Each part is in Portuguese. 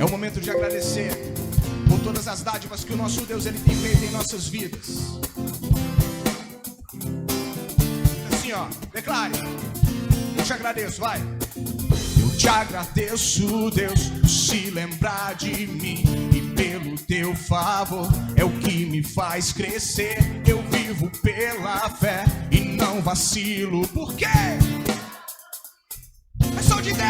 É o momento de agradecer por todas as dádivas que o nosso Deus ele tem feito em nossas vidas. Assim, ó, declare: eu te agradeço, vai. Eu te agradeço, Deus, por se lembrar de mim, e pelo teu favor é o que me faz crescer. Eu vivo pela fé e não vacilo. Por quê? É só de Deus.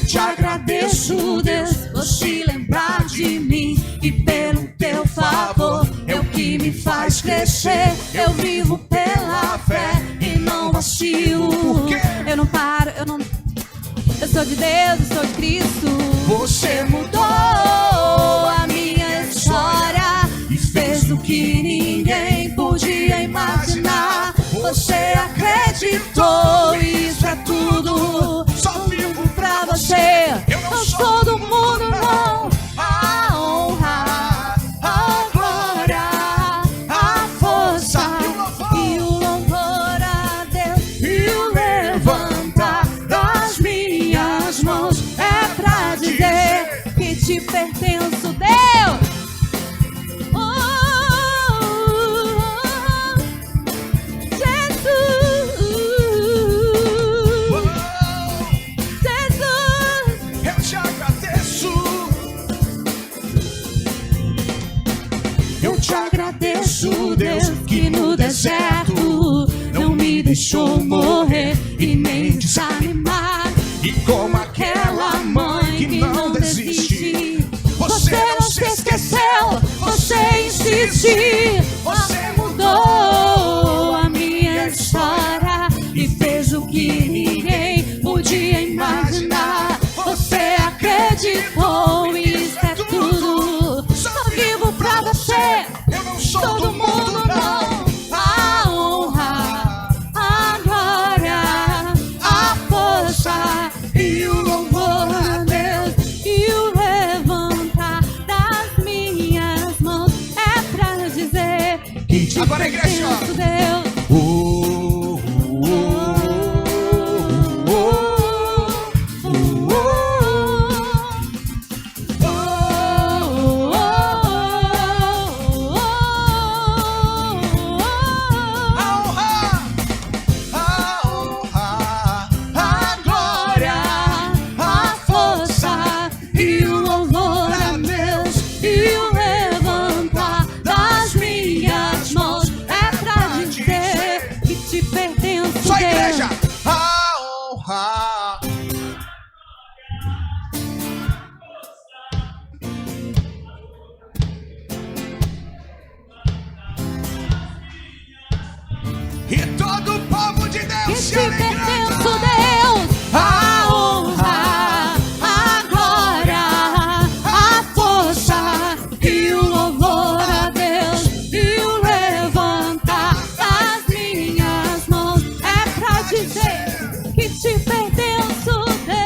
Te agradeço, Deus, por se lembrar de mim, e pelo teu favor é o que me faz crescer. Eu vivo pela fé e não vacilo. Eu não paro, eu sou de Deus, eu sou de Cristo. Você mudou a minha história e fez o que ninguém podia imaginar. Você acreditou, isso é tudo. Só vivo pra você. Eu não sou do mundo, não. A honra, a glória, a força e o louvor a Deus, e o levantar das minhas mãos é pra dizer que te pertenço, Deus. Te agradeço, Deus, que no deserto não me deixou morrer e nem desanimar. E como aquela mãe que não desiste, você não se esqueceu, você insiste. Você mudou a minha história e fez o que ninguém podia imaginar. Você acreditou, isso é tudo. Só vivo pra você. Todo mundo não. A honra, a glória, a força e o louvor a Deus, e o levantar das minhas mãos é pra dizer que te agora, igreja, pertenço, Deus. e todo o povo de Deus que se te pertenço, Deus. A honra, a glória, a força e o louvor a Deus, e o levantar das minhas mãos é pra dizer que te pertenço, Deus.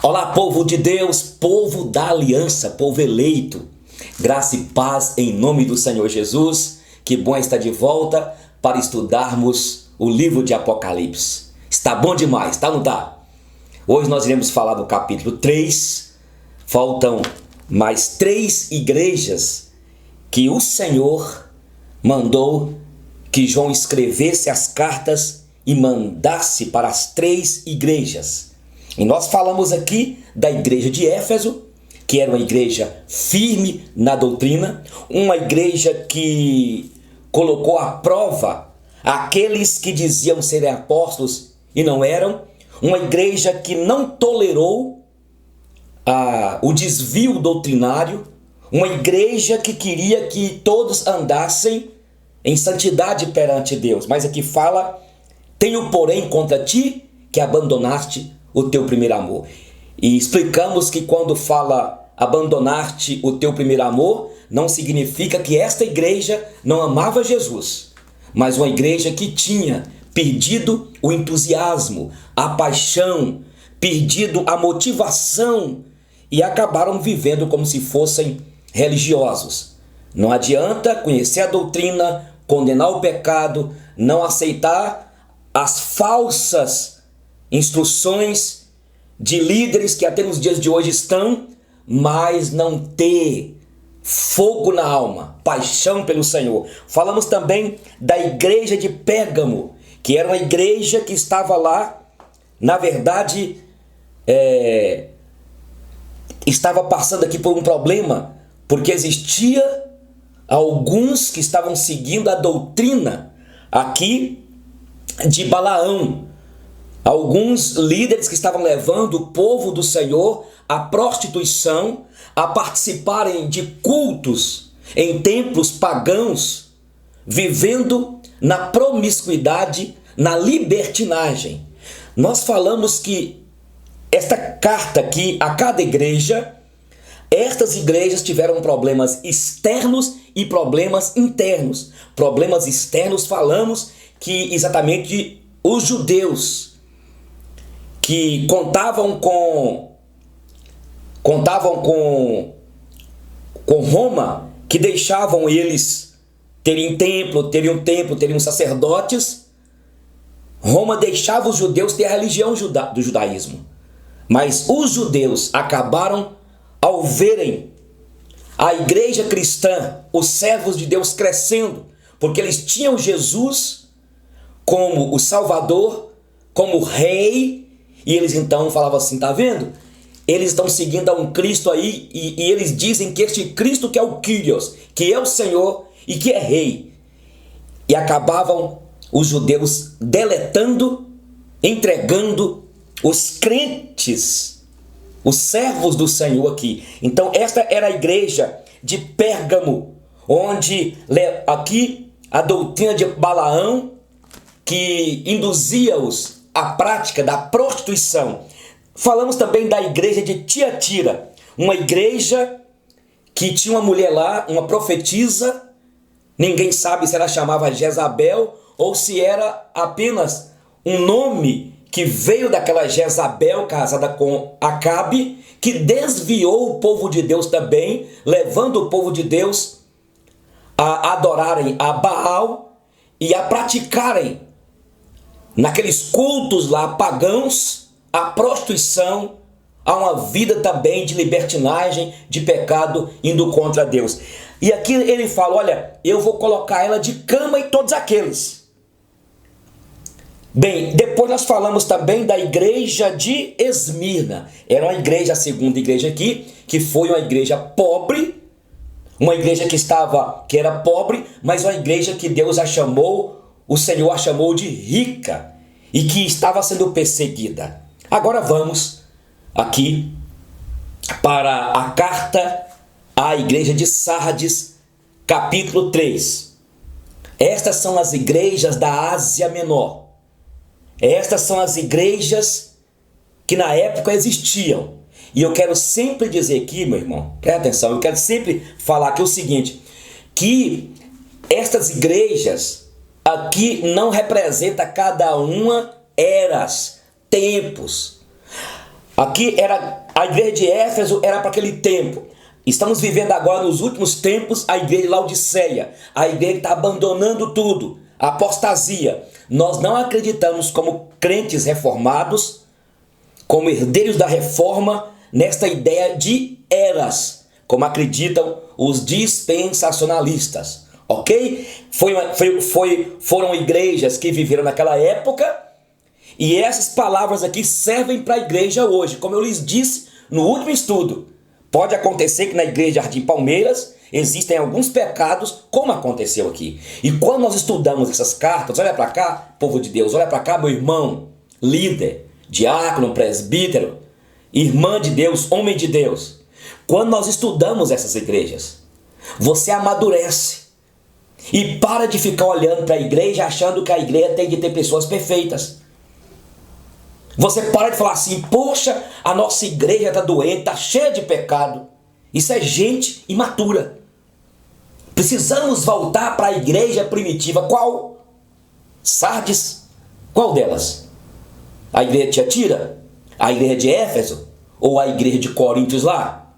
Olá, povo de Deus, povo da aliança, povo eleito, graça e paz em nome do Senhor Jesus. Que bom estar de volta para estudarmos o livro de Apocalipse. Está bom demais, tá ou não tá? Hoje nós iremos falar do capítulo 3. Faltam mais 3 igrejas que o Senhor mandou que João escrevesse as cartas e mandasse para as 3 igrejas. E nós falamos aqui da igreja de Éfeso, que era uma igreja firme na doutrina, uma igreja que colocou à prova aqueles que diziam serem apóstolos e não eram, uma igreja que não tolerou o desvio doutrinário, uma igreja que queria que todos andassem em santidade perante Deus. Mas aqui fala: tenho porém contra ti que abandonaste o teu primeiro amor. E explicamos que quando fala abandonaste o teu primeiro amor, não significa que esta igreja não amava Jesus, mas uma igreja que tinha perdido o entusiasmo, a paixão, perdido a motivação e acabaram vivendo como se fossem religiosos. Não adianta conhecer a doutrina, condenar o pecado, não aceitar as falsas instruções de líderes que até nos dias de hoje estão, mas não ter fogo na alma, paixão pelo Senhor. Falamos também da igreja de Pérgamo, que era uma igreja que estava lá, na verdade, estava passando aqui por um problema, porque existia alguns que estavam seguindo a doutrina aqui de Balaão, alguns líderes que estavam levando o povo do Senhor à prostituição, a participarem de cultos em templos pagãos, vivendo na promiscuidade, na libertinagem. Nós falamos que esta carta aqui a cada igreja, estas igrejas tiveram problemas externos e problemas internos. Problemas externos, falamos que exatamente os judeus que contavam com Roma, que deixavam eles terem teriam sacerdotes. Roma deixava os judeus ter a religião do judaísmo. Mas os judeus acabaram, ao verem a igreja cristã, os servos de Deus crescendo, porque eles tinham Jesus como o Salvador, como o Rei, e eles então falavam assim: tá vendo? Eles estão seguindo a um Cristo aí, e eles dizem que este Cristo que é o Kyrios, que é o Senhor e que é Rei. E acabavam os judeus deletando, entregando os crentes, os servos do Senhor aqui. Então esta era a igreja de Pérgamo, onde aqui a doutrina de Balaão, que induzia-os à prática da prostituição. Falamos também da igreja de Tiatira, uma igreja que tinha uma mulher lá, uma profetisa. Ninguém sabe se ela chamava Jezabel ou se era apenas um nome que veio daquela Jezabel casada com Acabe, que desviou o povo de Deus também, levando o povo de Deus a adorarem a Baal e a praticarem naqueles cultos lá pagãos a prostituição, a uma vida também de libertinagem, de pecado, indo contra Deus. E aqui ele fala: olha, eu vou colocar ela de cama em todos aqueles. Bem, depois nós falamos também da igreja de Esmirna. Era uma igreja, a segunda igreja aqui, que foi uma igreja pobre, uma igreja que era pobre, mas uma igreja que Deus a chamou, o Senhor a chamou de rica, e que estava sendo perseguida. Agora vamos aqui para a carta à igreja de Sardes, capítulo 3. Estas são as igrejas da Ásia Menor. Estas são as igrejas que na época existiam. E eu quero sempre dizer aqui, meu irmão, presta atenção, eu quero sempre falar aqui o seguinte, que estas igrejas aqui não representam cada uma eras, tempos. Aqui era a igreja de Éfeso, era para aquele tempo. Estamos vivendo agora nos últimos tempos a igreja de Laodiceia, a igreja que está abandonando tudo, a apostasia. Nós não acreditamos como crentes reformados, como herdeiros da reforma, nesta ideia de eras, como acreditam os dispensacionalistas, ok? Foram igrejas que viveram naquela época, e essas palavras aqui servem para a igreja hoje. Como eu lhes disse no último estudo, pode acontecer que na igreja de Jardim Palmeiras existem alguns pecados, como aconteceu aqui. E quando nós estudamos essas cartas, olha para cá, povo de Deus, olha para cá, meu irmão, líder, diácono, presbítero, irmã de Deus, homem de Deus, quando nós estudamos essas igrejas, você amadurece e para de ficar olhando para a igreja achando que a igreja tem que ter pessoas perfeitas. Você para de falar assim, poxa, a nossa igreja está doente, está cheia de pecado. Isso é gente imatura. Precisamos voltar para a igreja primitiva. Qual? Sardes? Qual delas? A igreja de Tiatira? A igreja de Éfeso? Ou a igreja de Coríntios lá?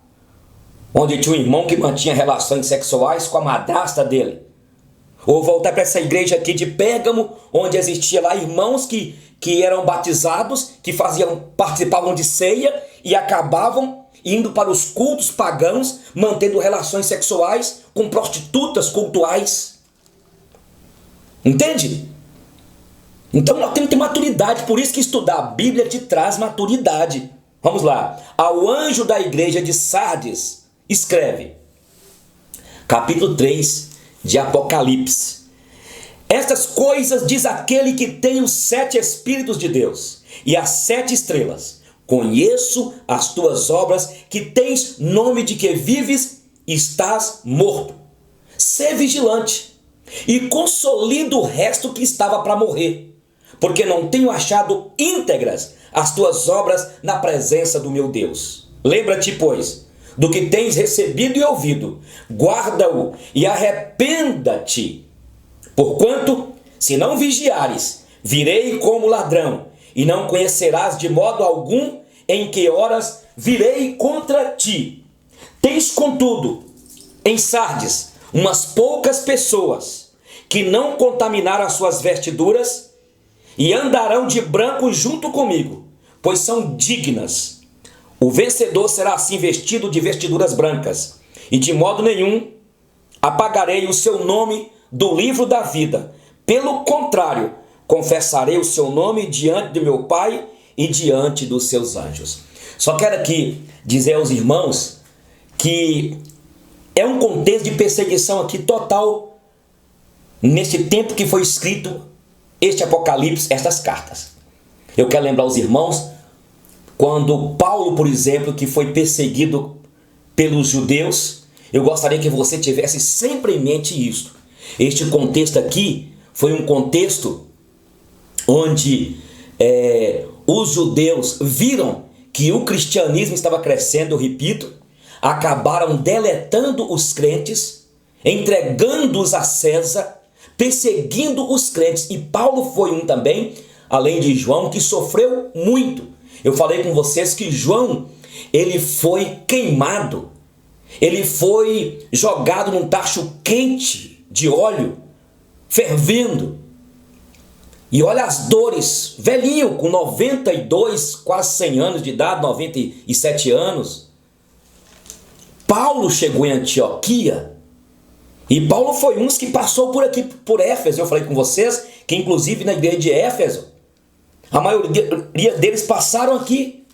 Onde tinha um irmão que mantinha relações sexuais com a madrasta dele? Ou voltar para essa igreja aqui de Pérgamo, onde existia lá irmãos que eram batizados, que participavam de ceia e acabavam indo para os cultos pagãos, mantendo relações sexuais com prostitutas cultuais. Entende? Então nós temos que ter maturidade, por isso que estudar a Bíblia te traz maturidade. Vamos lá. Ao anjo da igreja de Sardes, escreve, capítulo 3 de Apocalipse. Estas coisas diz aquele que tem os 7 Espíritos de Deus e as 7 estrelas. Conheço as tuas obras, que tens nome de que vives e estás morto. Sê vigilante e consolida o resto que estava para morrer, porque não tenho achado íntegras as tuas obras na presença do meu Deus. Lembra-te, pois, do que tens recebido e ouvido, guarda-o e arrependa-te. Porquanto, se não vigiares, virei como ladrão, e não conhecerás de modo algum em que horas virei contra ti. Tens, contudo, em Sardes, umas poucas pessoas, que não contaminaram as suas vestiduras, e andarão de branco junto comigo, pois são dignas. O vencedor será assim vestido de vestiduras brancas, e de modo nenhum apagarei o seu nome do livro da vida. Pelo contrário, confessarei o seu nome diante do meu Pai e diante dos seus anjos. Só quero aqui dizer aos irmãos que é um contexto de perseguição aqui total nesse tempo que foi escrito este Apocalipse, estas cartas. Eu quero lembrar aos irmãos quando Paulo, por exemplo, que foi perseguido pelos judeus, eu gostaria que você tivesse sempre em mente isso. Este contexto aqui foi um contexto onde os judeus viram que o cristianismo estava crescendo, eu repito, acabaram deletando os crentes, entregando-os a César, perseguindo os crentes. E Paulo foi um também, além de João, que sofreu muito. Eu falei com vocês que João, ele foi queimado, ele foi jogado num tacho quente de óleo, fervendo. E olha as dores, velhinho, com 92, quase 100 anos de idade, 97 anos. Paulo chegou em Antioquia, e Paulo foi um que passou por aqui, por Éfeso. Eu falei com vocês que inclusive na igreja de Éfeso, a maioria deles passaram aqui.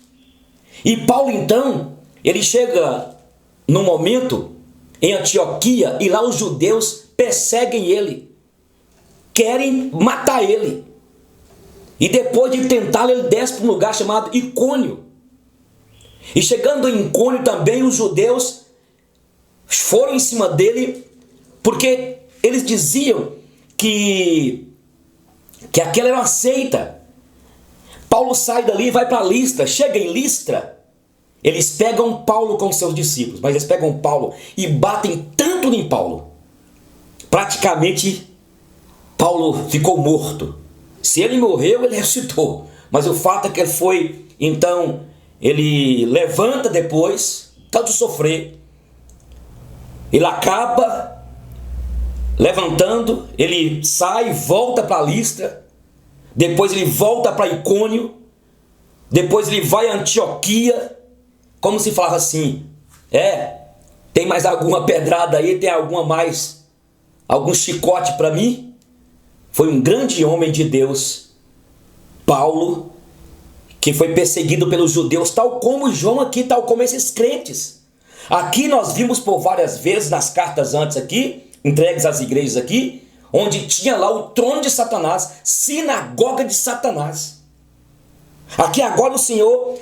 E Paulo então, ele chega num momento em Antioquia, e lá os judeus perseguem ele, querem matar ele. E depois de tentá-lo, ele desce para um lugar chamado Icônio. E chegando em Icônio também, os judeus foram em cima dele, porque eles diziam que aquela era uma seita. Paulo sai dali e vai para Listra. Chega em Listra, eles pegam Paulo com seus discípulos, mas eles pegam Paulo e batem tanto em Paulo, praticamente Paulo ficou morto. Se ele morreu, ele ressuscitou, mas o fato é que ele foi, então, ele levanta depois, tanto sofrer, ele acaba levantando, ele sai, volta para Listra, depois ele volta para Icônio, depois ele vai a Antioquia, como se falava assim, tem mais alguma pedrada aí, tem algum chicote para mim? Foi um grande homem de Deus, Paulo, que foi perseguido pelos judeus, tal como João aqui, tal como esses crentes. Aqui nós vimos por várias vezes nas cartas antes aqui, entregues às igrejas aqui, onde tinha lá o trono de Satanás, sinagoga de Satanás. Aqui agora o Senhor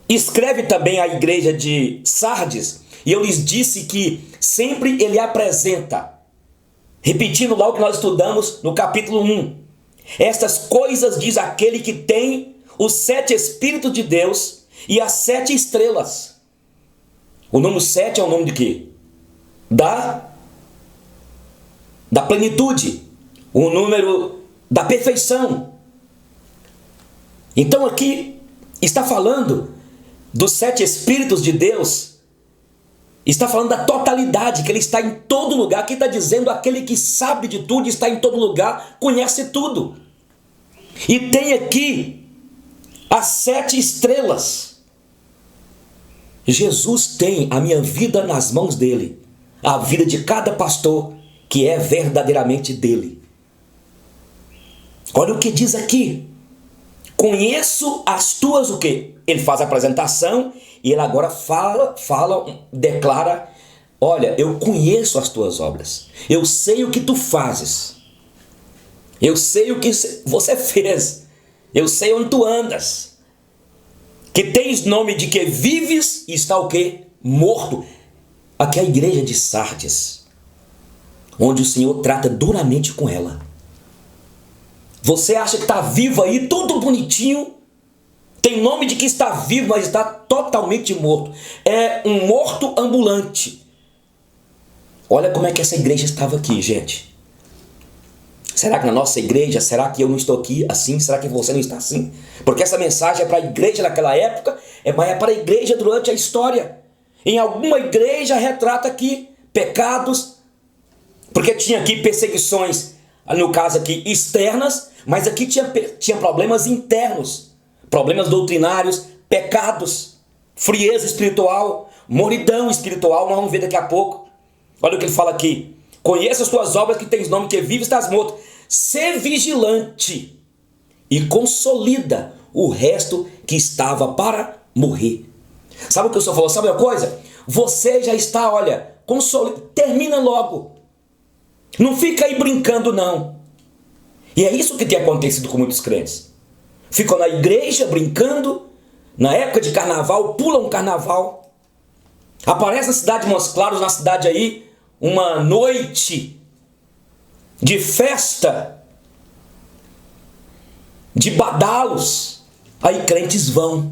escreve também à igreja de Sardes, e eu lhes disse que sempre ele apresenta, repetindo lá o que nós estudamos no capítulo 1, estas coisas diz aquele que tem os 7 Espíritos de Deus e as 7 estrelas. O número 7 é o nome de quê? Da plenitude, o número da perfeição. Então aqui está falando dos 7 Espíritos de Deus, está falando da totalidade, que ele está em todo lugar. Aqui está dizendo aquele que sabe de tudo, está em todo lugar, conhece tudo. E tem aqui as 7 estrelas. Jesus tem a minha vida nas mãos dele, a vida de cada pastor que é verdadeiramente dele. Olha o que diz aqui: conheço as tuas o quê? Ele faz a apresentação e ele agora declara: olha, eu conheço as tuas obras, eu sei o que tu fazes, eu sei o que você fez, eu sei onde tu andas, que tens nome de que vives e está o quê? Morto. Aqui é a igreja de Sardes, onde o Senhor trata duramente com ela. Você acha que está vivo aí, tudo bonitinho, tem nome de que está vivo, mas está totalmente morto. É um morto ambulante. Olha como é que essa igreja estava aqui, gente. Será que na nossa igreja, será que eu não estou aqui assim? Será que você não está assim? Porque essa mensagem é para a igreja naquela época, mas é para a igreja durante a história. Em alguma igreja retrata aqui pecados, porque tinha aqui perseguições, no caso aqui externas, mas aqui tinha problemas internos, problemas doutrinários, pecados, frieza espiritual, morridão espiritual. Nós vamos ver daqui a pouco. Olha o que ele fala aqui: conheça as tuas obras, que tens nome que vive, estás morto. Sê vigilante e consolida o resto que estava para morrer. Sabe o que o Senhor falou? Sabe uma coisa? Você já está, olha, termina logo. Não fica aí brincando, não. E é isso que tem acontecido com muitos crentes. Ficam na igreja brincando, na época de carnaval, pulam um carnaval. Aparece na cidade de Montes Claros, na cidade aí, uma noite de festa, de badalos. Aí crentes vão.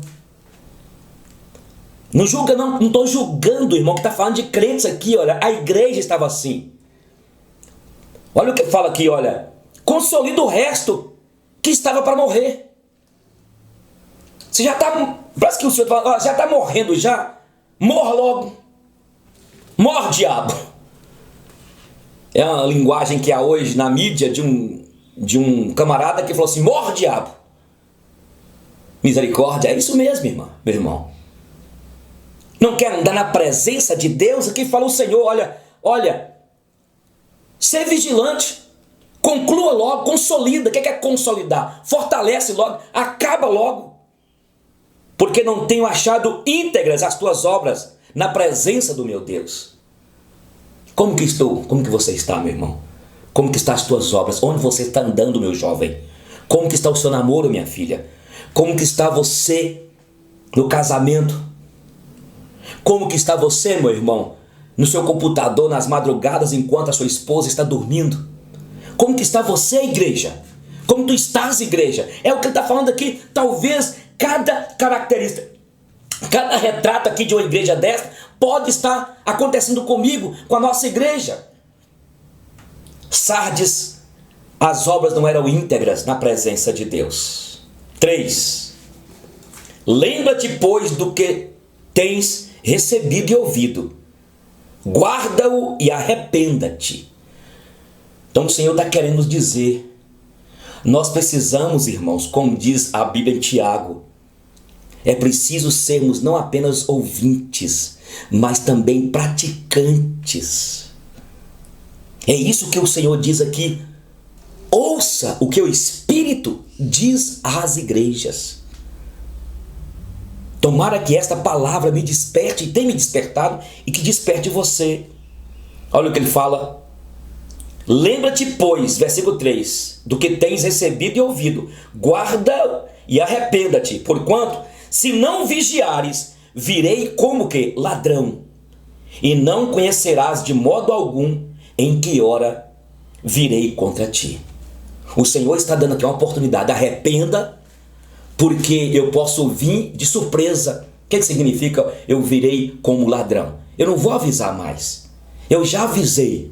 Não julga, não estou julgando, irmão, que está falando de crentes aqui, olha. A igreja estava assim. Olha o que fala aqui, olha. Consolida o resto que estava para morrer. Você já está, parece que o Senhor fala, já está morrendo já. Morra logo. Morre, diabo. É uma linguagem que há hoje na mídia de um camarada que falou assim: morre, diabo. Misericórdia, é isso mesmo, irmã, meu irmão. Não quer andar na presença de Deus? Aqui fala o Senhor: olha, ser vigilante, conclua logo, consolida. O que é consolidar? Fortalece logo, acaba logo. Porque não tenho achado íntegras as tuas obras na presença do meu Deus. Como que estou? Como que você está, meu irmão? Como que estão as tuas obras? Onde você está andando, meu jovem? Como que está o seu namoro, minha filha? Como que está você no casamento? Como que está você, meu irmão, no seu computador nas madrugadas enquanto a sua esposa está dormindo? Como que está você, igreja? Como tu estás, igreja? É o que ele está falando aqui. Talvez cada característica, cada retrato aqui de uma igreja desta pode estar acontecendo comigo, com a nossa igreja. Sardes, as obras não eram íntegras na presença de Deus. 3. Lembra-te, pois, do que tens recebido e ouvido. Guarda-o e arrependa-te. Então o Senhor está querendo nos dizer, nós precisamos, irmãos, como diz a Bíblia em Tiago, é preciso sermos não apenas ouvintes, mas também praticantes. É isso que o Senhor diz aqui. Ouça o que o Espírito diz às igrejas. Tomara que esta palavra me desperte, e tem me despertado, e que desperte você. Olha o que ele fala. Lembra-te, pois, versículo 3, do que tens recebido e ouvido. Guarda e arrependa-te, porquanto se não vigiares, virei como que? Ladrão. E não conhecerás de modo algum em que hora virei contra ti. O Senhor está dando aqui uma oportunidade. Arrependa, porque eu posso vir de surpresa. O que significa eu virei como ladrão? Eu não vou avisar mais. Eu já avisei.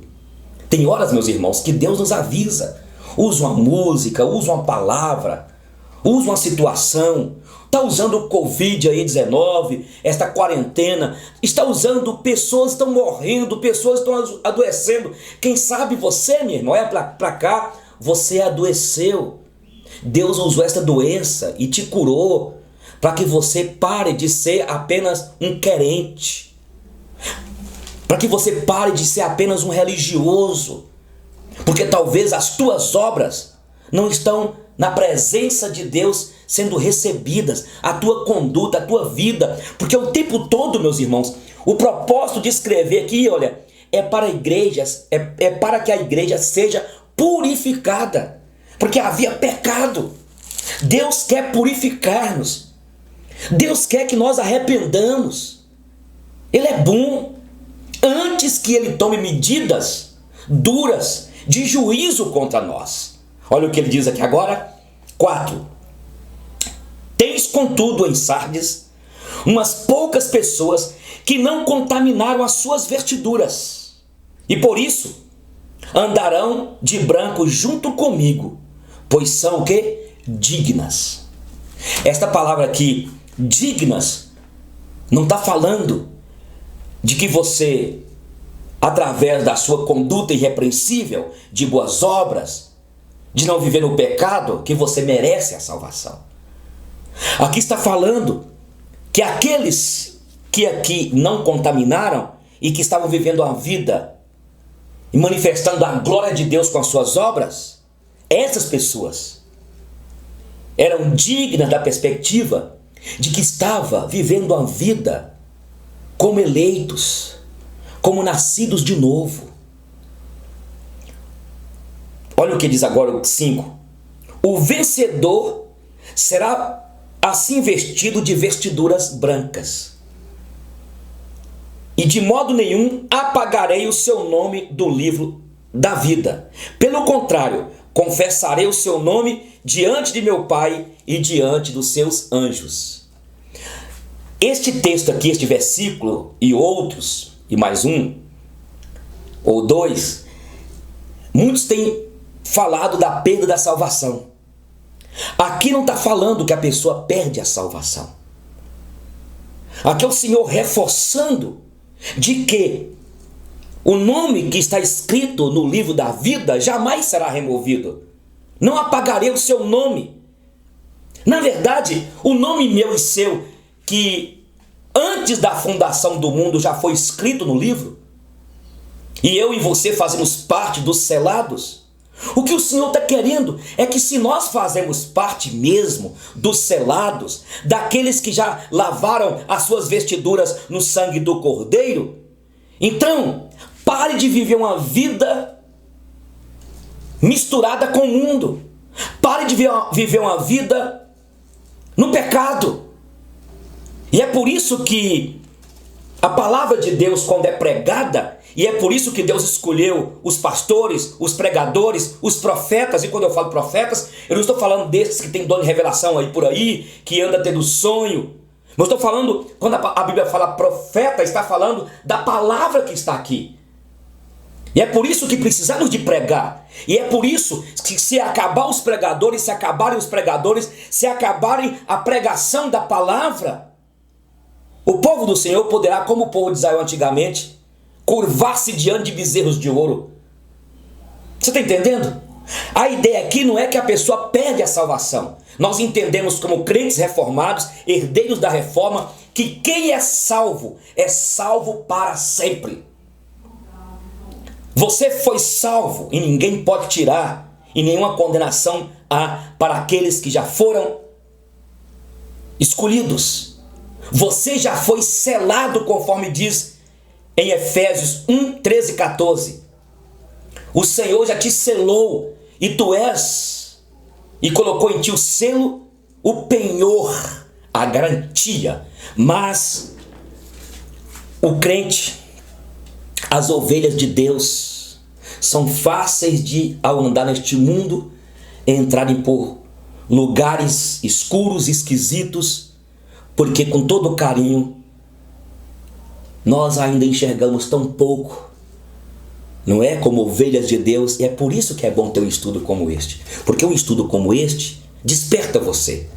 Tem horas, meus irmãos, que Deus nos avisa. Usa uma música, usa uma palavra, usa uma situação. Está usando o Covid-19, esta quarentena. Está usando, pessoas estão morrendo, pessoas estão adoecendo. Quem sabe você, meu irmão, para cá, você adoeceu. Deus usou esta doença e te curou para que você pare de ser apenas um querente. Para que você pare de ser apenas um religioso. Porque talvez as tuas obras não estão na presença de Deus sendo recebidas. A tua conduta, a tua vida. Porque o tempo todo, meus irmãos, o propósito de escrever aqui, olha, é para igrejas, é para que a igreja seja purificada. Porque havia pecado. Deus quer purificar-nos. Deus quer que nós arrependamos. Ele é bom. Antes que ele tome medidas duras de juízo contra nós. Olha o que ele diz aqui agora. 4. Tens contudo em Sardes umas poucas pessoas que não contaminaram as suas vestiduras. E por isso andarão de branco junto comigo, pois são o quê? Dignas. Esta palavra aqui, dignas, não está falando de que você, através da sua conduta irrepreensível, de boas obras, de não viver no pecado, que você merece a salvação. Aqui está falando que aqueles que aqui não contaminaram e que estavam vivendo a vida e manifestando a glória de Deus com as suas obras, essas pessoas eram dignas da perspectiva de que estava vivendo a vida como eleitos, como nascidos de novo. Olha o que diz agora o 5. O vencedor será assim vestido de vestiduras brancas. E de modo nenhum apagarei o seu nome do livro da vida. Pelo contrário, confessarei o seu nome diante de meu Pai e diante dos seus anjos. Este texto aqui, este versículo e outros, e mais um ou dois, muitos têm falado da perda da salvação. Aqui não está falando que a pessoa perde a salvação. Aqui é o Senhor reforçando de que o nome que está escrito no livro da vida jamais será removido. Não apagarei o seu nome. Na verdade, o nome meu e seu, que antes da fundação do mundo já foi escrito no livro, e eu e você fazemos parte dos selados. O que o Senhor está querendo é que, se nós fazemos parte mesmo dos selados, daqueles que já lavaram as suas vestiduras no sangue do Cordeiro, então pare de viver uma vida misturada com o mundo. Pare de viver uma vida no pecado. E é por isso que a palavra de Deus, quando é pregada, e é por isso que Deus escolheu os pastores, os pregadores, os profetas. E quando eu falo profetas, eu não estou falando desses que tem dom de revelação aí por aí, que anda tendo sonho. Mas estou falando, quando a Bíblia fala profeta, está falando da palavra que está aqui. E é por isso que precisamos de pregar. E é por isso que, se acabarem os pregadores, se acabarem a pregação da palavra, o povo do Senhor poderá, como o povo de Israel antigamente, curvar-se diante de bezerros de ouro. Você está entendendo? A ideia aqui não é que a pessoa perde a salvação. Nós entendemos, como crentes reformados, herdeiros da reforma, que quem é salvo para sempre. Você foi salvo e ninguém pode tirar, e nenhuma condenação há para aqueles que já foram escolhidos. Você já foi selado, conforme diz em Efésios 1, 13 e 14. O Senhor já te selou, e tu és, e colocou em ti o selo, o penhor, a garantia. Mas o crente, as ovelhas de Deus, são fáceis de, ao andar neste mundo, entrarem por lugares escuros, esquisitos, porque com todo carinho nós ainda enxergamos tão pouco, não é? Como ovelhas de Deus. E é por isso que é bom ter um estudo como este, porque um estudo como este desperta você,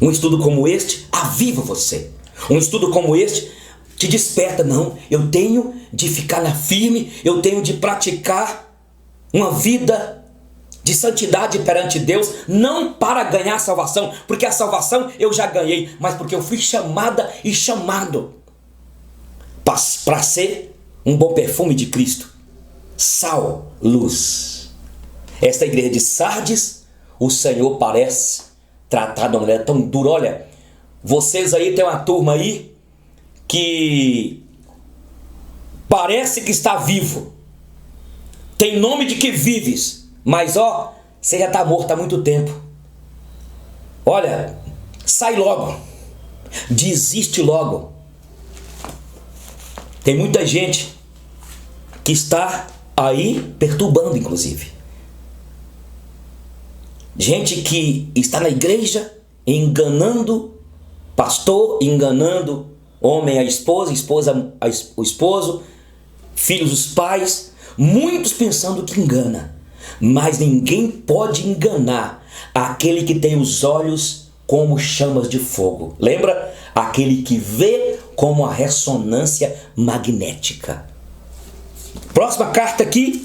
um estudo como este aviva você, um estudo como este te desperta. Não, eu tenho de ficar na firme, eu tenho de praticar uma vida de santidade perante Deus, não para ganhar a salvação, porque a salvação eu já ganhei, mas porque eu fui chamada e chamado para ser um bom perfume de Cristo, sal, luz. Esta igreja de Sardes, o Senhor parece tratar de uma maneira tão dura. Olha, vocês aí tem uma turma aí que parece que está vivo, tem nome de que vives, mas ó, você já está morto há muito tempo. Olha, sai logo, desiste logo. Tem muita gente que está aí perturbando, inclusive. Gente que está na igreja enganando pastor, enganando homem a esposa, esposa o esposo, filhos os pais, muitos pensando que engana. Mas ninguém pode enganar aquele que tem os olhos como chamas de fogo. Lembra? Aquele que vê como a ressonância magnética. Próxima carta aqui,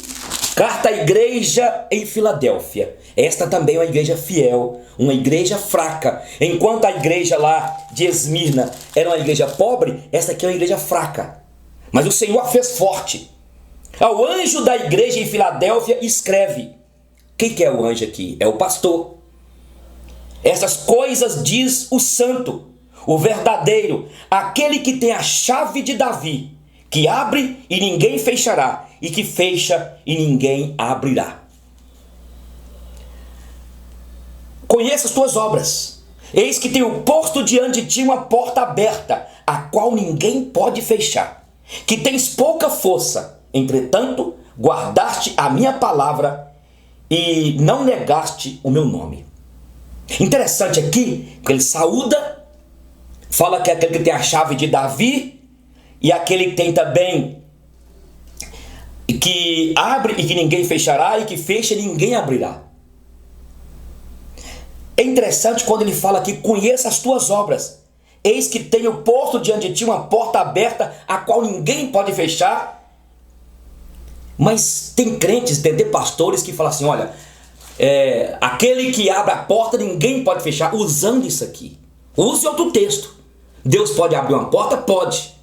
carta à igreja em Filadélfia. Esta também é uma igreja fiel, uma igreja fraca. Enquanto a igreja lá de Esmirna era uma igreja pobre, esta aqui é uma igreja fraca. Mas o Senhor a fez forte. Ao anjo da igreja em Filadélfia escreve. Quem que é o anjo aqui? É o pastor. Essas coisas diz o santo, o verdadeiro, aquele que tem a chave de Davi, que abre e ninguém fechará, e que fecha e ninguém abrirá. Conheça as tuas obras. Eis que tenho posto diante de ti uma porta aberta, a qual ninguém pode fechar. Que tens pouca força, entretanto, guardaste a minha palavra e não negaste o meu nome. Interessante aqui que ele saúda, fala que é aquele que tem a chave de Davi e aquele que tem também que abre e que ninguém fechará, e que fecha e ninguém abrirá. É interessante quando ele fala aqui: conheça as tuas obras, eis que tenho posto diante de ti uma porta aberta, a qual ninguém pode fechar. Mas tem crentes, tem pastores que falam assim: olha, aquele que abre a porta ninguém pode fechar, usando isso aqui. Use outro texto. Deus pode abrir uma porta? Pode.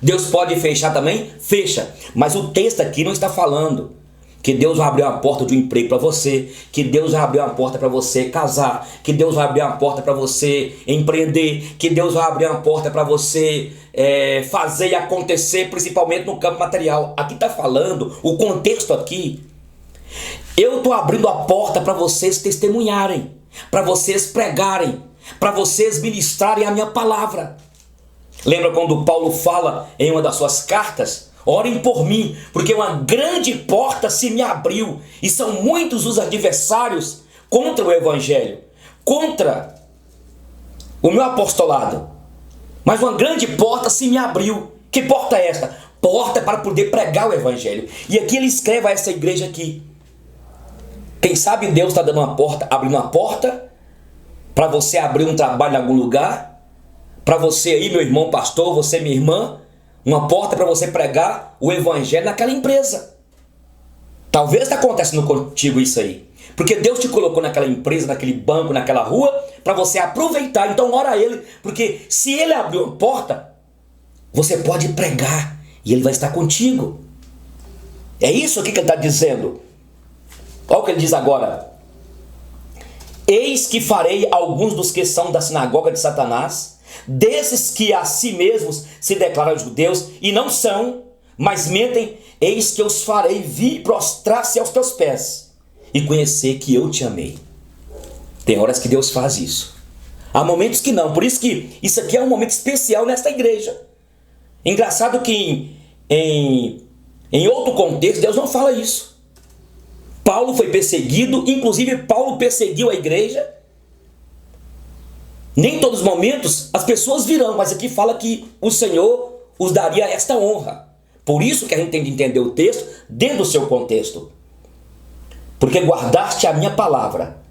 Deus pode fechar também? Fecha. Mas o texto aqui não está falando que Deus vai abrir uma porta de um emprego para você, que Deus vai abrir uma porta para você casar, que Deus vai abrir uma porta para você empreender, que Deus vai abrir uma porta para você fazer e acontecer, principalmente no campo material. Aqui está falando, o contexto aqui, eu estou abrindo a porta para vocês testemunharem, para vocês pregarem, para vocês ministrarem a minha palavra. Lembra quando Paulo fala em uma das suas cartas: orem por mim, porque uma grande porta se me abriu, e são muitos os adversários contra o evangelho, contra o meu apostolado. Mas uma grande porta se me abriu. Que porta é esta? Porta para poder pregar o evangelho. E aqui ele escreve a essa igreja aqui. Quem sabe Deus está dando uma porta, abrindo uma porta para você abrir um trabalho em algum lugar, para você aí, meu irmão pastor, você minha irmã, uma porta para você pregar o evangelho naquela empresa. Talvez está acontecendo contigo isso aí, porque Deus te colocou naquela empresa, naquele banco, naquela rua, para você aproveitar. Então ora a Ele, porque se Ele abriu uma porta, você pode pregar e Ele vai estar contigo. É isso aqui que Ele está dizendo. Olha o que Ele diz agora: eis que farei alguns dos que são da sinagoga de Satanás, desses que a si mesmos se declaram judeus e não são, mas mentem, eis que os farei vir prostrar-se aos teus pés e conhecer que eu te amei. Tem horas que Deus faz isso. Há momentos que não. Por isso que isso aqui é um momento especial nesta igreja. Engraçado que em outro contexto, Deus não fala isso. Paulo foi perseguido, inclusive Paulo perseguiu a igreja. Nem em todos os momentos as pessoas virão, mas aqui fala que o Senhor os daria esta honra. Por isso que a gente tem de entender o texto dentro do seu contexto. Porque guardaste a minha palavra,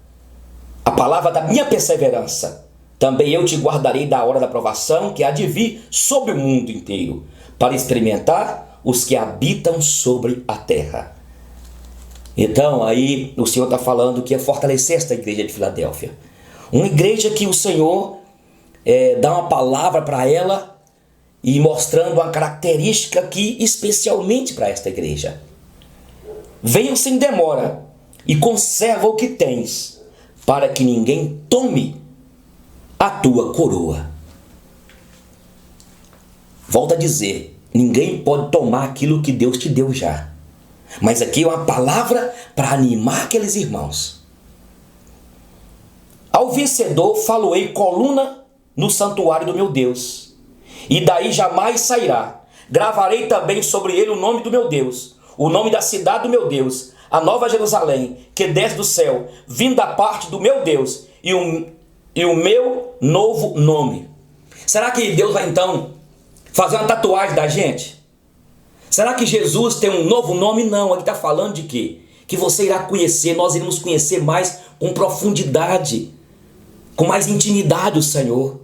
a palavra da minha perseverança. Também eu te guardarei da hora da provação que há de vir sobre o mundo inteiro, para experimentar os que habitam sobre a terra. Então aí o Senhor está falando que é fortalecer esta igreja de Filadélfia. Uma igreja que o Senhor dá uma palavra para ela e mostrando uma característica aqui especialmente para esta igreja. Venham sem demora e conserva o que tens, para que ninguém tome a tua coroa. Volto a dizer, ninguém pode tomar aquilo que Deus te deu já. Mas aqui é uma palavra para animar aqueles irmãos. Ao vencedor faloei coluna no santuário do meu Deus, e daí jamais sairá. Gravarei também sobre ele o nome do meu Deus, o nome da cidade do meu Deus, a nova Jerusalém, que desce do céu, vindo da parte do meu Deus, e o meu novo nome. Será que Deus vai então fazer uma tatuagem da gente? Será que Jesus tem um novo nome? Não, ele está falando de quê? Que você irá conhecer, nós iremos conhecer mais com profundidade, com mais intimidade o Senhor.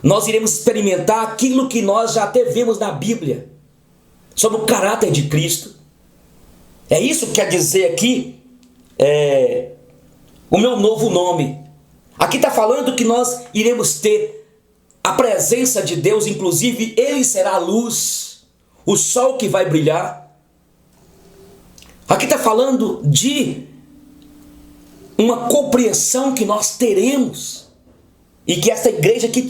Nós iremos experimentar aquilo que nós já até vemos na Bíblia, sobre o caráter de Cristo. É isso que quer dizer aqui, o meu novo nome. Aqui está falando que nós iremos ter a presença de Deus, inclusive Ele será a luz, o sol que vai brilhar. Aqui está falando de uma compreensão que nós teremos e que essa igreja que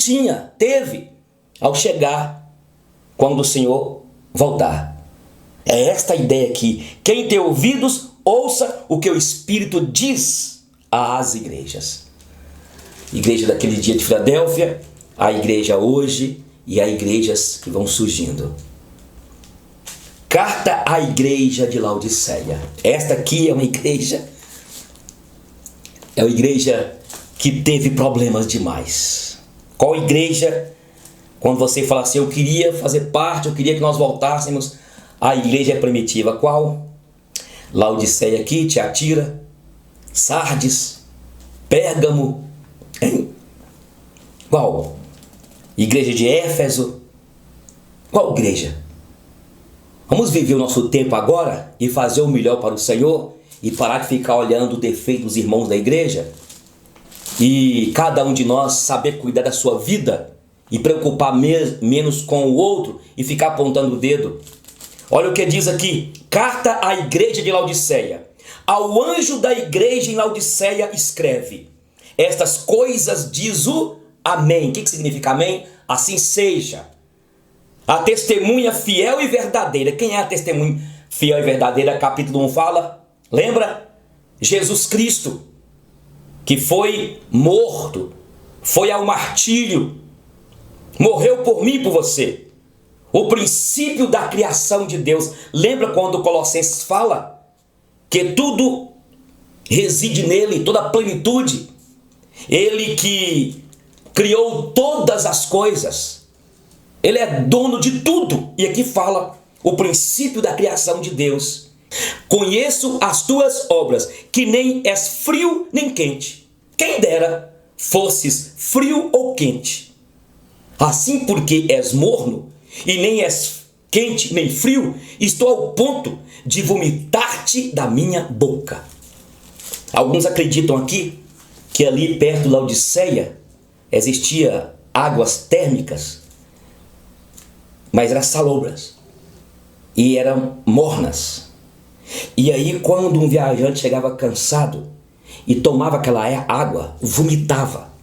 teve ao chegar quando o Senhor voltar. É esta a ideia aqui. Quem tem ouvidos, ouça o que o Espírito diz às igrejas. Igreja daquele dia de Filadélfia, a igreja hoje e as igrejas que vão surgindo. Carta à igreja de Laodiceia. Esta aqui é uma igreja que teve problemas demais. Qual igreja, quando você fala assim, eu queria fazer parte, eu queria que nós voltássemos à igreja primitiva? Qual? Laodiceia aqui, Tiatira, Sardes, Pérgamo, hein? Qual? Igreja de Éfeso? Qual igreja? Vamos viver o nosso tempo agora e fazer o melhor para o Senhor e parar de ficar olhando o defeito dos irmãos da igreja e cada um de nós saber cuidar da sua vida e preocupar menos com o outro e ficar apontando o dedo. Olha o que diz aqui, carta à igreja de Laodiceia. Ao anjo da igreja em Laodiceia escreve, estas coisas diz o Amém. O que significa amém? Assim seja. A testemunha fiel e verdadeira. Quem é a testemunha fiel e verdadeira? Capítulo 1 fala. Lembra? Jesus Cristo, que foi morto, foi ao martírio, morreu por mim e por você. O princípio da criação de Deus. Lembra quando Colossenses fala que tudo reside nele, toda a plenitude. Ele que criou todas as coisas. Ele é dono de tudo. E aqui fala o princípio da criação de Deus. Conheço as tuas obras, que nem és frio nem quente. Quem dera fosses frio ou quente. Assim, porque és morno e nem és quente nem frio, estou ao ponto de vomitar-te da minha boca. Alguns acreditam aqui que ali perto de Laodiceia existia águas térmicas, mas eram salobras e eram mornas. E aí quando um viajante chegava cansado e tomava aquela água, vomitava.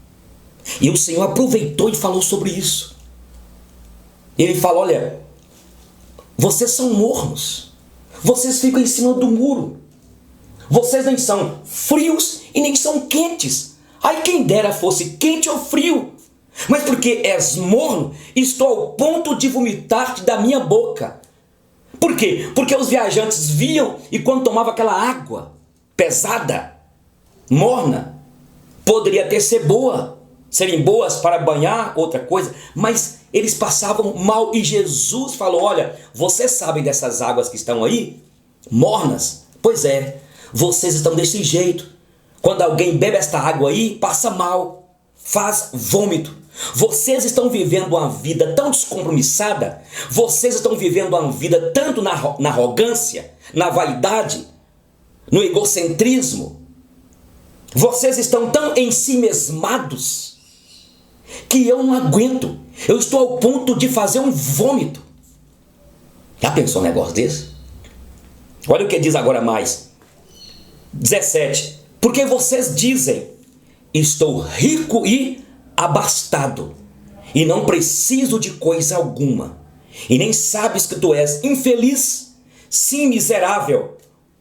E o Senhor aproveitou e falou sobre isso. Ele falou, olha, vocês são mornos, vocês ficam em cima do muro, vocês nem são frios e nem são quentes. Ai, quem dera fosse quente ou frio. Mas porque és morno, estou ao ponto de vomitar-te da minha boca. Por quê? Porque os viajantes viam e quando tomava aquela água pesada, morna, poderia até ser boa, serem boas para banhar, outra coisa, mas eles passavam mal e Jesus falou, olha, vocês sabem dessas águas que estão aí, mornas? Pois é, vocês estão desse jeito. Quando alguém bebe esta água aí, passa mal, faz vômito. Vocês estão vivendo uma vida tão descompromissada, vocês estão vivendo uma vida tanto na arrogância, na vaidade, no egocentrismo. Vocês estão tão ensimesmados que eu não aguento. Eu estou ao ponto de fazer um vômito. Já pensou um negócio desse? Olha o que diz agora mais. 17. Porque vocês dizem, estou rico e abastado, e não preciso de coisa alguma, e nem sabes que tu és infeliz, sim, miserável,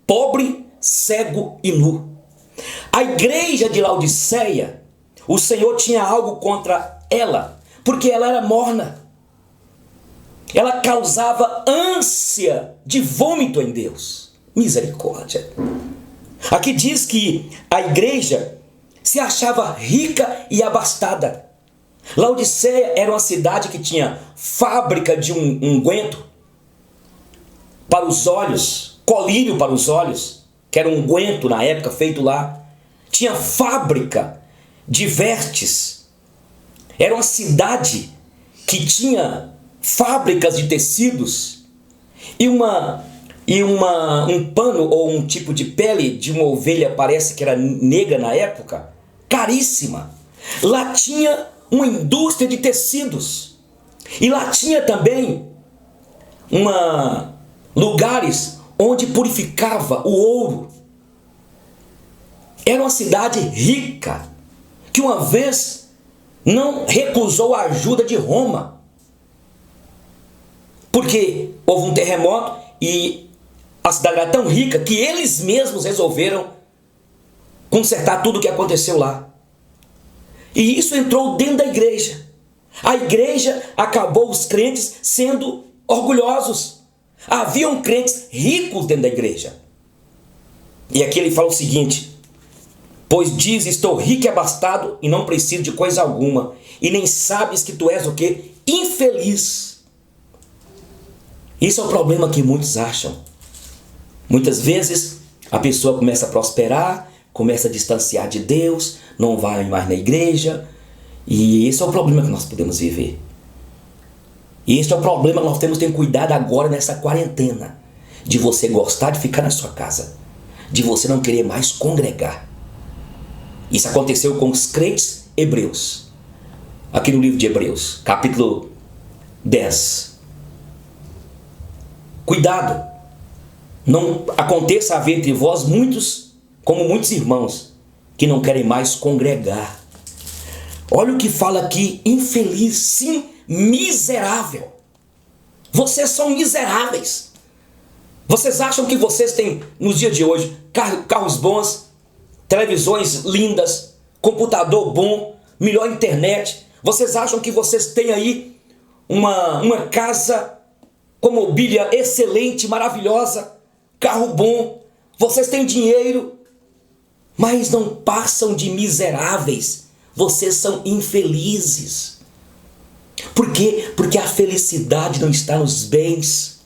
pobre, cego e nu. A igreja de Laodiceia, o Senhor tinha algo contra ela, porque ela era morna. Ela causava ânsia de vômito em Deus. Misericórdia. Aqui diz que a igreja se achava rica e abastada. Laodiceia era uma cidade que tinha fábrica de unguento para os olhos, colírio para os olhos, que era um unguento na época feito lá. Tinha fábrica de vestes. Era uma cidade que tinha fábricas de tecidos e um pano ou um tipo de pele de uma ovelha, parece que era negra na época, caríssima. Lá tinha uma indústria de tecidos e lá tinha também lugares onde purificava o ouro. Era uma cidade rica que uma vez não recusou a ajuda de Roma, porque houve um terremoto e a cidade era tão rica que eles mesmos resolveram consertar tudo o que aconteceu lá. E isso entrou dentro da igreja. A igreja acabou os crentes sendo orgulhosos. Haviam crentes ricos dentro da igreja. E aqui ele fala o seguinte: pois diz, estou rico e abastado e não preciso de coisa alguma, e nem sabes que tu és o quê? Infeliz. Isso é o problema que muitos acham. Muitas vezes a pessoa começa a prosperar, começa a distanciar de Deus, não vai mais na igreja, e esse é o problema que nós podemos viver. E esse é o problema que nós temos que ter cuidado agora nessa quarentena, de você gostar de ficar na sua casa, de você não querer mais congregar. Isso aconteceu com os crentes hebreus, aqui no livro de Hebreus, capítulo 10. Cuidado, não aconteça haver entre vós muitos, como muitos irmãos, que não querem mais congregar. Olha o que fala aqui, infeliz, sim, miserável. Vocês são miseráveis. Vocês acham que vocês têm, nos dias de hoje, carros bons, televisões lindas, computador bom, melhor internet. Vocês acham que vocês têm aí uma casa com mobília excelente, maravilhosa, carro bom, vocês têm dinheiro, mas não passam de miseráveis. Vocês são infelizes. Por quê? Porque a felicidade não está nos bens.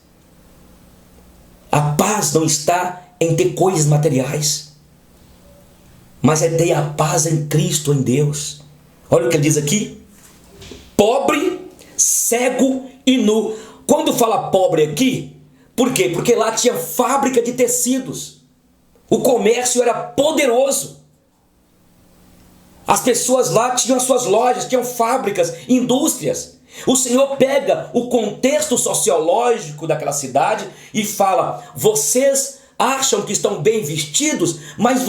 A paz não está em ter coisas materiais, mas é ter a paz em Cristo, em Deus. Olha o que ele diz aqui: pobre, cego e nu. Quando fala pobre aqui, por quê? Porque lá tinha fábrica de tecidos. O comércio era poderoso. As pessoas lá tinham as suas lojas, tinham fábricas, indústrias. O Senhor pega o contexto sociológico daquela cidade e fala: vocês acham que estão bem vestidos, mas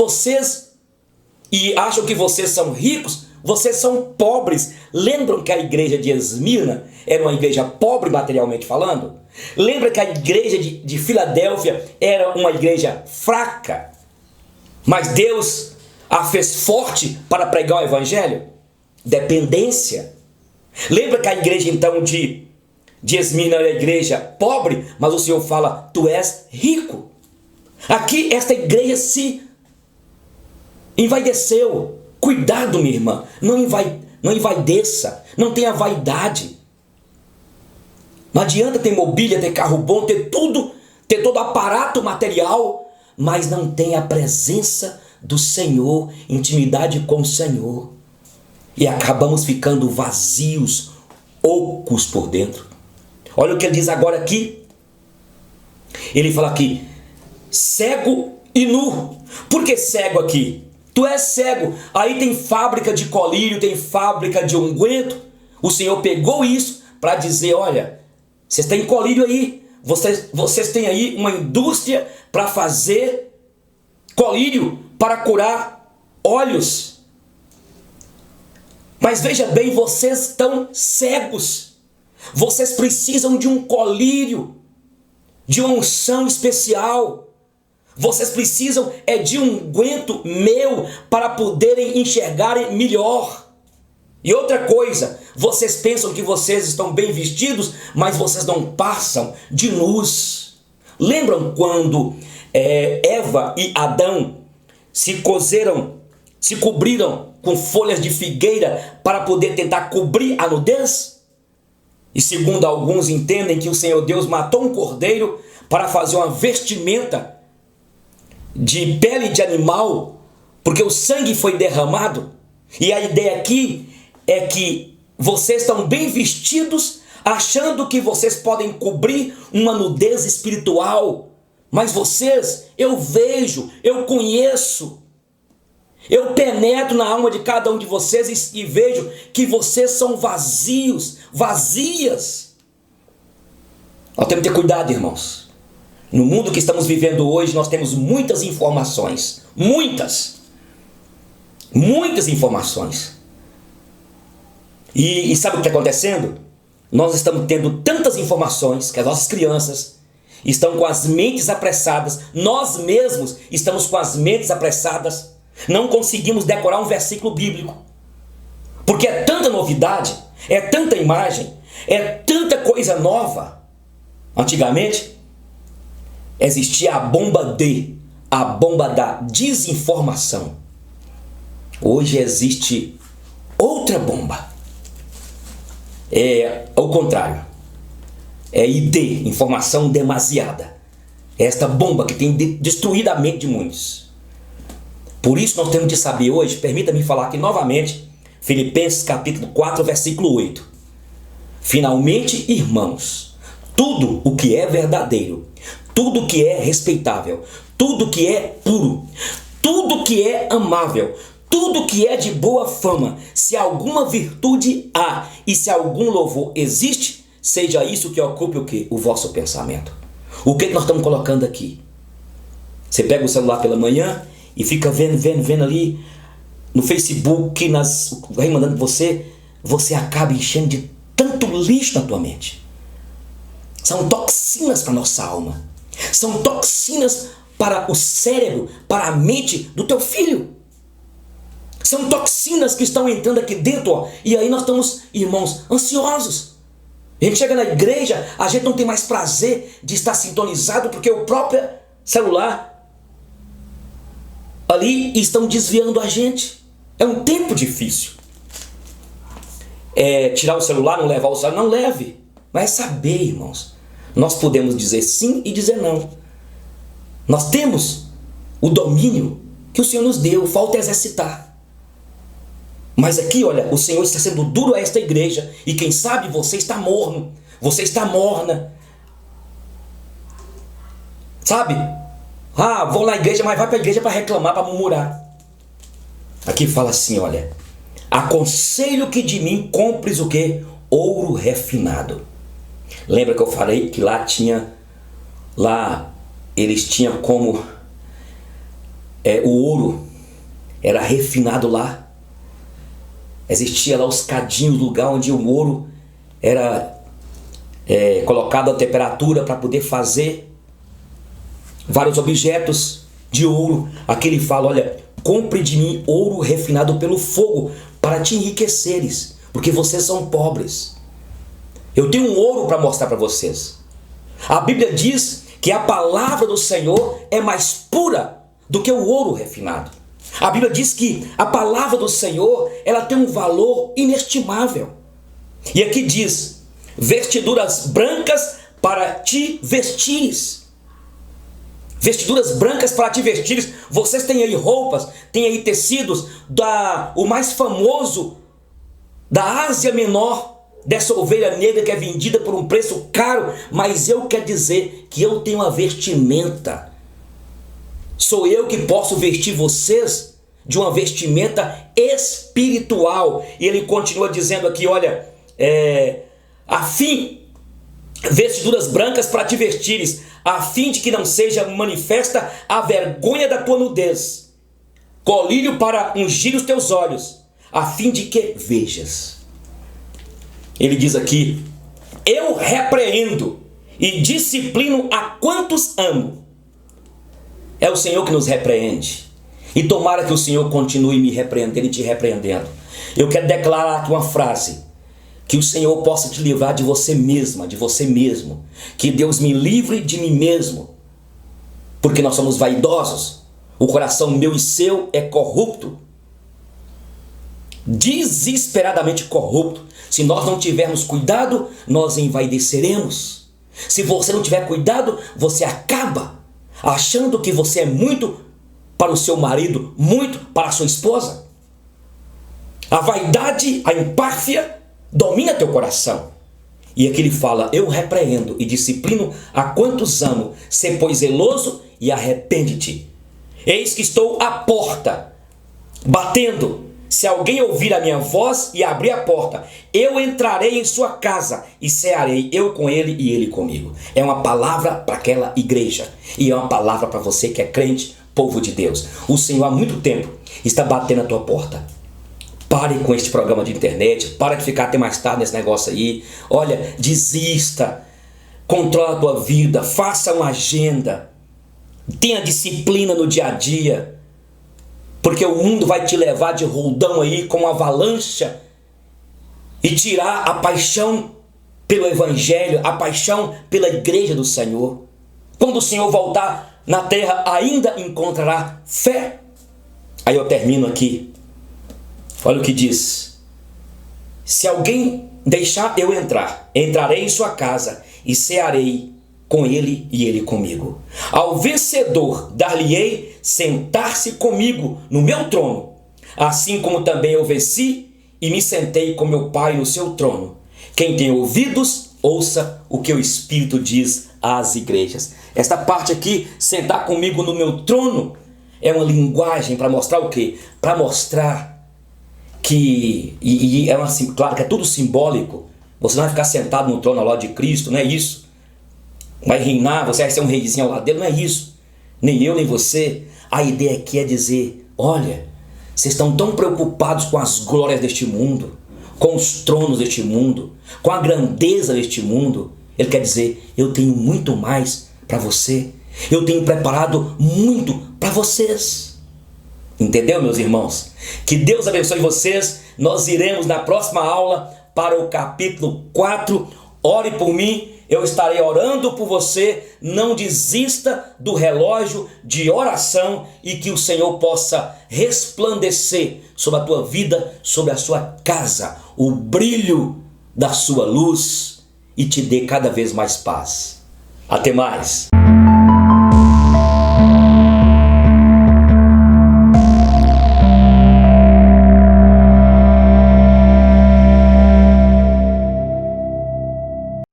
e acham que vocês são ricos, vocês são pobres. Lembram que a igreja de Esmirna era uma igreja pobre materialmente falando? Lembra que a igreja de Filadélfia era uma igreja fraca? Mas Deus a fez forte para pregar o evangelho? Dependência. Lembra que a igreja então de Esmirna era a igreja pobre, mas o Senhor fala, tu és rico. Aqui esta igreja se envaideceu. Cuidado, minha irmã, não envaideça, não tenha vaidade. Não adianta ter mobília, ter carro bom, ter tudo, ter todo aparato material, mas não tem a presença do Senhor, intimidade com o Senhor. E acabamos ficando vazios, ocos por dentro. Olha o que ele diz agora aqui. Ele fala aqui, cego e nu. Por que cego aqui? Tu és cego. Aí tem fábrica de colírio, tem fábrica de unguento. O Senhor pegou isso para dizer, olha, vocês têm colírio aí, vocês têm aí uma indústria para fazer colírio, para curar olhos. Mas veja bem, vocês estão cegos. Vocês precisam de um colírio, de uma unção especial. Vocês precisam de um unguento meu para poderem enxergarem melhor. E outra coisa, vocês pensam que vocês estão bem vestidos, mas vocês não passam de luz. Lembram quando Eva e Adão se cobriram com folhas de figueira para poder tentar cobrir a nudez? E segundo alguns entendem que o Senhor Deus matou um cordeiro para fazer uma vestimenta de pele de animal, porque o sangue foi derramado. E a ideia aqui é que vocês estão bem vestidos, achando que vocês podem cobrir uma nudez espiritual. Mas vocês, eu vejo, eu conheço, eu penetro na alma de cada um de vocês e vejo que vocês são vazios, vazias. Nós temos que ter cuidado, irmãos. No mundo que estamos vivendo hoje, nós temos muitas informações. Muitas informações. E sabe o que está acontecendo? Nós estamos tendo tantas informações que as nossas crianças estão com as mentes apressadas. Nós mesmos estamos com as mentes apressadas. Não conseguimos decorar um versículo bíblico. Porque é tanta novidade, é tanta imagem, é tanta coisa nova. Antigamente, existia a bomba da desinformação. Hoje existe outra bomba. É o contrário. É ID, informação demasiada. É esta bomba que tem destruído a mente de muitos. Por isso nós temos de saber hoje, permita-me falar aqui novamente, Filipenses capítulo 4, versículo 8. Finalmente, irmãos, tudo o que é verdadeiro, tudo o que é respeitável, tudo o que é puro, tudo o que é amável, tudo que é de boa fama, se alguma virtude há e se algum louvor existe, seja isso que ocupe o quê? O vosso pensamento. O que nós estamos colocando aqui? Você pega o celular pela manhã e fica vendo ali no Facebook, vai mandando você acaba enchendo de tanto lixo na tua mente. São toxinas para a nossa alma. São toxinas para o cérebro, para a mente do teu filho. São toxinas que estão entrando aqui dentro, ó. E aí nós estamos, irmãos, ansiosos. A gente chega na igreja, a gente não tem mais prazer de estar sintonizado, porque o próprio celular ali estão desviando a gente. É um tempo difícil. Tirar o celular, não levar o celular, não leve. Mas saber, irmãos, nós podemos dizer sim e dizer não. Nós temos o domínio que o Senhor nos deu, falta exercitar. Mas aqui, olha, o Senhor está sendo duro a esta igreja. E quem sabe você está morno. Você está morna. Sabe? Vou na igreja, mas vai para a igreja para reclamar, para murmurar. Aqui fala assim, olha. Aconselho que de mim compres o quê? Ouro refinado. Lembra que eu falei que eles tinham como o ouro era refinado lá. Existia lá os cadinhos, lugar onde o ouro era colocado a temperatura para poder fazer vários objetos de ouro. Aqui ele fala, olha, compre de mim ouro refinado pelo fogo, para te enriqueceres, porque vocês são pobres. Eu tenho um ouro para mostrar para vocês. A Bíblia diz que a palavra do Senhor é mais pura do que o ouro refinado. A Bíblia diz que a palavra do Senhor, ela tem um valor inestimável. E aqui diz, vestiduras brancas para te vestires. Vestiduras brancas para te vestires. Vocês têm aí roupas, têm aí tecidos, o mais famoso da Ásia Menor, dessa ovelha negra que é vendida por um preço caro, mas eu quero dizer que eu tenho uma vestimenta. Sou eu que posso vestir vocês de uma vestimenta espiritual. E ele continua dizendo aqui, olha, vestiduras brancas para te vestires, a fim de que não seja manifesta a vergonha da tua nudez, colírio para ungir os teus olhos, a fim de que vejas. Ele diz aqui, eu repreendo e disciplino a quantos amo. É o Senhor que nos repreende. E tomara que o Senhor continue me repreendendo e te repreendendo. Eu quero declarar aqui uma frase. Que o Senhor possa te livrar de você mesma, de você mesmo. Que Deus me livre de mim mesmo. Porque nós somos vaidosos. O coração meu e seu é corrupto. Desesperadamente corrupto. Se nós não tivermos cuidado, nós envaideceremos. Se você não tiver cuidado, você acaba achando que você é muito para o seu marido, muito para a sua esposa. A vaidade, a empáfia domina teu coração. E aqui ele fala, eu repreendo e disciplino a quantos amo. Sê, pois, zeloso e arrepende-te. Eis que estou à porta, batendo. Se alguém ouvir a minha voz e abrir a porta, eu entrarei em sua casa e cearei, eu com ele e ele comigo. É uma palavra para aquela igreja. E é uma palavra para você que é crente, povo de Deus. O Senhor há muito tempo está batendo a tua porta. Pare com este programa de internet, para de ficar até mais tarde nesse negócio aí. Olha, desista, controla a tua vida, faça uma agenda, tenha disciplina no dia a dia, porque o mundo vai te levar de roldão aí com uma avalanche e tirar a paixão pelo Evangelho, a paixão pela igreja do Senhor. Quando o Senhor voltar na terra, ainda encontrará fé. Aí eu termino aqui. Olha o que diz. Se alguém deixar eu entrar, entrarei em sua casa e cearei com ele e ele comigo. Ao vencedor dar-lhe-ei sentar-se comigo no meu trono, assim como também eu venci e me sentei com meu Pai no seu trono. Quem tem ouvidos, ouça o que o Espírito diz às igrejas. Esta parte aqui, sentar comigo no meu trono, é uma linguagem para mostrar o quê? Para mostrar que, claro que é tudo simbólico, você não vai ficar sentado no trono ao lado de Cristo, não é isso. Vai reinar, você vai ser um reizinho ao lado dele, não é isso. Nem eu, nem você. A ideia aqui é dizer, olha, vocês estão tão preocupados com as glórias deste mundo, com os tronos deste mundo, com a grandeza deste mundo. Ele quer dizer, eu tenho muito mais para você. Eu tenho preparado muito para vocês. Entendeu, meus irmãos? Que Deus abençoe vocês. Nós iremos na próxima aula para o capítulo 4. Ore por mim, eu estarei orando por você. Não desista do relógio de oração e que o Senhor possa resplandecer sobre a tua vida, sobre a sua casa, o brilho da sua luz e te dê cada vez mais paz. Até mais.